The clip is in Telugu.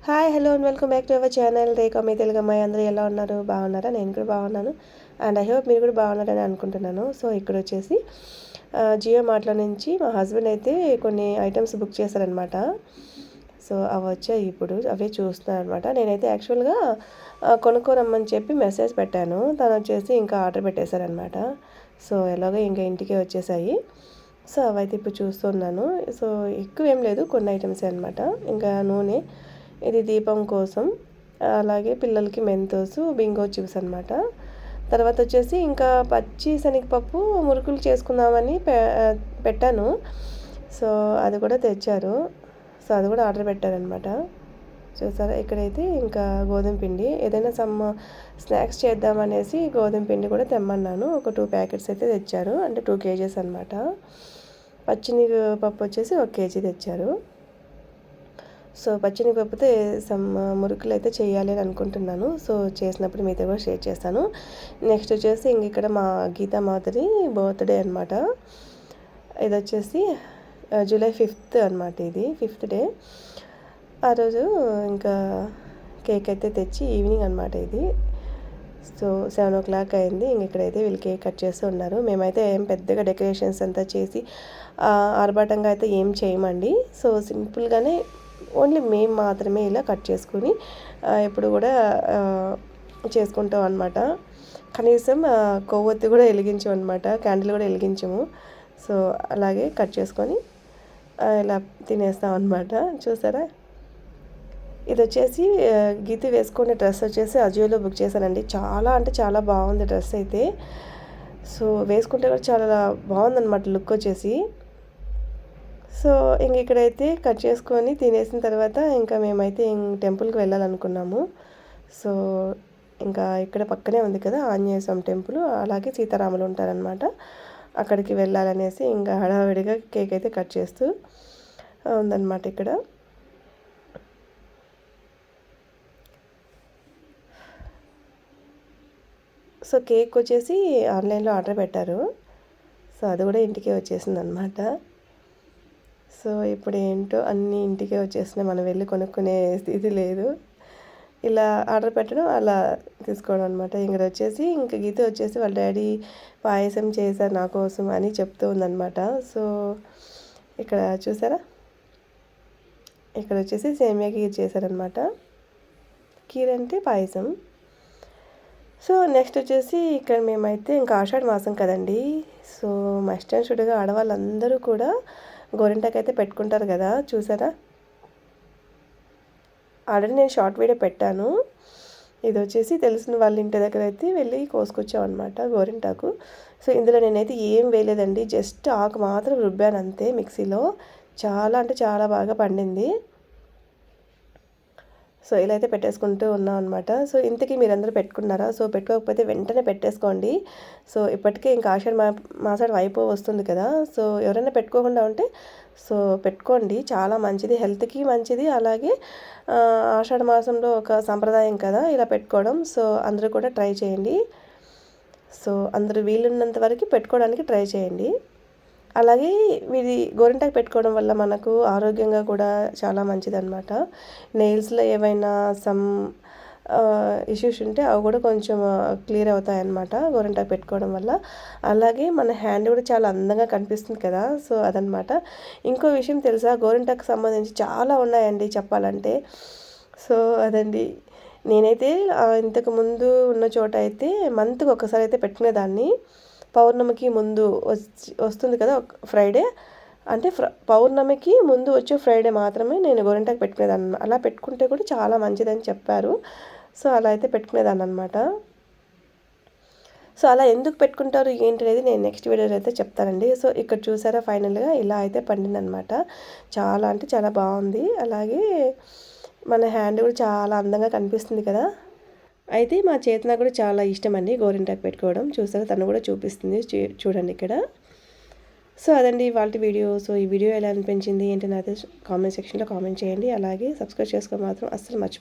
Hi hello and welcome back to our channel Rekha మీ తెలుగు అమ్మాయి. అందరూ ఎలా ఉన్నారు? బాగున్నారా? నేను కూడా బాగున్నాను అండ్ ఐ హోప్ మీరు కూడా బాగున్నారని అనుకుంటున్నాను. సో ఇక్కడ వచ్చేసి జియో మార్ట్లో నుంచి మా హస్బెండ్ అయితే కొన్ని ఐటమ్స్ బుక్ చేశారనమాట. సో అవి వచ్చాయి, ఇప్పుడు అవే చూస్తున్నాను అనమాట. నేనైతే యాక్చువల్గా కొనుక్కోరమ్మని చెప్పి మెసేజ్ పెట్టాను, తను వచ్చేసి ఇంకా ఆర్డర్ పెట్టేశారనమాట. సో ఎలాగో ఇంకా ఇంటికే వచ్చేసాయి. సో అవైతే ఇప్పుడు చూస్తున్నాను. సో ఎక్కువ ఏం లేదు, కొన్ని ఐటమ్సే అనమాట. ఇంకా నూనె, ఇది దీపం కోసం, అలాగే పిల్లలకి మెంతోసు, బింగో చిప్స్ అనమాట. తర్వాత వచ్చేసి ఇంకా పచ్చి శనగపప్పు మురుకులు చేసుకుందామని పెట్టాను. సో అది కూడా తెచ్చారు. సో అది కూడా ఆర్డర్ పెట్టారనమాట. చూసారా, ఇక్కడైతే ఇంకా గోధుమ పిండి, ఏదైనా స్నాక్స్ చేద్దామనేసి గోధుమ పిండి కూడా తెమ్మన్నాను. ఒక 2 ప్యాకెట్స్ అయితే తెచ్చారు, అంటే 2 kgs అనమాట. పప్పు వచ్చేసి 1 kg తెచ్చారు. సో పప్పుతో మురుకులు అయితే చేయాలి అని అనుకుంటున్నాను. సో చేసినప్పుడు మీతో కూడా షేర్ చేస్తాను. నెక్స్ట్ వచ్చేసి ఇంక ఇక్కడ మా గీతా మాధురి బర్త్డే అనమాట. ఇది వచ్చేసి జూలై 5th అనమాట. ఇది 5th డే. ఆ రోజు ఇంకా కేక్ అయితే తెచ్చి ఈవినింగ్ అనమాట ఇది. సో 7 o'clock అయింది. ఇంక ఇక్కడైతే వీళ్ళు కేక్ కట్ చేస్తూ ఉన్నారు. మేమైతే ఏం పెద్దగా డెకరేషన్స్ అంతా చేసి ఆర్భాటంగా అయితే ఏం చేయమండి. సో సింపుల్గానే ఓన్లీ మేము మాత్రమే ఇలా కట్ చేసుకుని ఎప్పుడు కూడా చేసుకుంటాం అనమాట. కనీసం కొవ్వొత్తి కూడా వెలిగించము అనమాట, క్యాండిల్ కూడా వెలిగించము. సో అలాగే కట్ చేసుకొని ఇలా తినేస్తాం అనమాట. చూసారా, ఇది వచ్చేసి గీత వేసుకునే డ్రెస్ వచ్చేసి అజియోలో బుక్ చేశానండి. చాలా అంటే చాలా బాగుంది డ్రెస్ అయితే. సో వేసుకుంటే కూడా చాలా బాగుందన్నమాట లుక్ వచ్చేసి. సో ఇంక ఇక్కడైతే కట్ చేసుకొని తినేసిన తర్వాత ఇంకా మేమైతే టెంపుల్కి వెళ్ళాలనుకున్నాము. సో ఇంకా ఇక్కడ పక్కనే ఉంది కదా ఆంజనేయ స్వామి టెంపుల్, అలాగే సీతారాములు ఉంటారనమాట. అక్కడికి వెళ్ళాలనేసి ఇంకా హడావిడిగా కేక్ అయితే కట్ చేస్తూ ఉందన్నమాట ఇక్కడ. సో కేక్ వచ్చేసి ఆన్లైన్లో ఆర్డర్ పెట్టారు. సో అది కూడా ఇంటికే వచ్చేసింది అనమాట. సో ఇప్పుడు ఏంటో అన్నీ ఇంటికే వచ్చేస్తున్నాయి, మనం వెళ్ళి కొనుక్కునే స్థితి లేదు. ఇలా ఆర్డర్ పెట్టడం, అలా తీసుకోవడం అనమాట. ఇంక వచ్చేసి గీత వచ్చేసి వాళ్ళ డాడీ పాయసం చేశారు నా కోసం అని చెప్తూ ఉందన్నమాట. సో ఇక్కడ చూసారా, ఇక్కడ వచ్చేసి సేమియా కీర్ చేశారనమాట. కీర్ అంటే పాయసం. సో నెక్స్ట్ వచ్చేసి ఇక్కడ మేమైతే ఇంకా ఆషాఢ మాసం కదండి. సో మస్ట్ అండ్ షుడ్గా ఆడవాళ్ళందరూ కూడా గోరింటాకు అయితే పెట్టుకుంటారు కదా. చూసారా, ఆల్రెడీ నేను షార్ట్ వీడియో పెట్టాను. ఇది వచ్చేసి తెలిసిన వాళ్ళ ఇంటి దగ్గర అయితే వెళ్ళి కోసుకొచ్చాం అనమాట గోరింటాకు. సో ఇందులో నేనైతే ఏం వేయలేదండి, జస్ట్ ఆకు మాత్రం రుబ్బాను అంతే మిక్సీలో. చాలా అంటే చాలా బాగా పండింది. సో ఇలా అయితే పెట్టేసుకుంటూ ఉన్నాం అనమాట. సో ఇంతకీ మీరందరూ పెట్టుకున్నారా? సో పెట్టుకోకపోతే వెంటనే పెట్టేసుకోండి. సో ఇప్పటికే ఇంకా మాసం వస్తుంది కదా. సో ఎవరైనా పెట్టుకోకుండా ఉంటే సో పెట్టుకోండి, చాలా మంచిది, హెల్త్కి మంచిది. అలాగే ఆషాఢ మాసంలో ఒక సంప్రదాయం కదా ఇలా పెట్టుకోవడం. సో అందరూ కూడా ట్రై చేయండి. సో అందరూ వీలున్నంత వరకు పెట్టుకోవడానికి ట్రై చేయండి. అలాగే ఇది గోరింటాకు పెట్టుకోవడం వల్ల మనకు ఆరోగ్యంగా కూడా చాలా మంచిదన్నమాట. నెయిల్స్లో ఏవైనా ఇష్యూస్ ఉంటే అవి కూడా కొంచెం క్లియర్ అవుతాయన్నమాట గోరింటాకు పెట్టుకోవడం వల్ల. అలాగే మన హ్యాండ్ కూడా చాలా అందంగా కనిపిస్తుంది కదా. సో అదనమాట. ఇంకో విషయం తెలుసా, గోరింటాకు సంబంధించి చాలా ఉన్నాయండి చెప్పాలంటే. సో అదండి, నేనైతే ఇంతకు ముందు ఉన్న చోట అయితే మంత్కి ఒకసారి అయితే పెట్టుకునేదాన్ని. పౌర్ణమికి ముందు వస్తుంది కదా ఫ్రైడే, అంటే పౌర్ణమికి ముందు వచ్చే ఫ్రైడే మాత్రమే నేను గోరింటాకు పెట్టుకునేదాన్ని. అలా పెట్టుకుంటే కూడా చాలా మంచిదని చెప్పారు. సో అలా అయితే పెట్టుకునేదాన్ని అనమాట. సో అలా ఎందుకు పెట్టుకుంటారు ఏంటి అనేది నేను నెక్స్ట్ వీడియోలో అయితే చెప్తానండి. సో ఇక్కడ చూసారా, ఫైనల్గా ఇలా అయితే పండిందనమాట. చాలా అంటే చాలా బాగుంది. అలాగే మన హ్యాండ్ కూడా చాలా అందంగా కనిపిస్తుంది కదా. అయితే మా చేతన కూడా చాలా ఇష్టం అండి గోరింటాకు పెట్టుకోవడం. చూసారా, తను కూడా చూపిస్తుంది, చూడండి ఇక్కడ. సో అదండి వాళ్ళ వీడియో. సో ఈ వీడియో ఎలా అనిపించింది ఏంటి నాతో కామెంట్ సెక్షన్లో కామెంట్ చేయండి. అలాగే సబ్స్క్రైబ్ చేసుకోవడం మాత్రం అస్సలు మర్చిపోండి.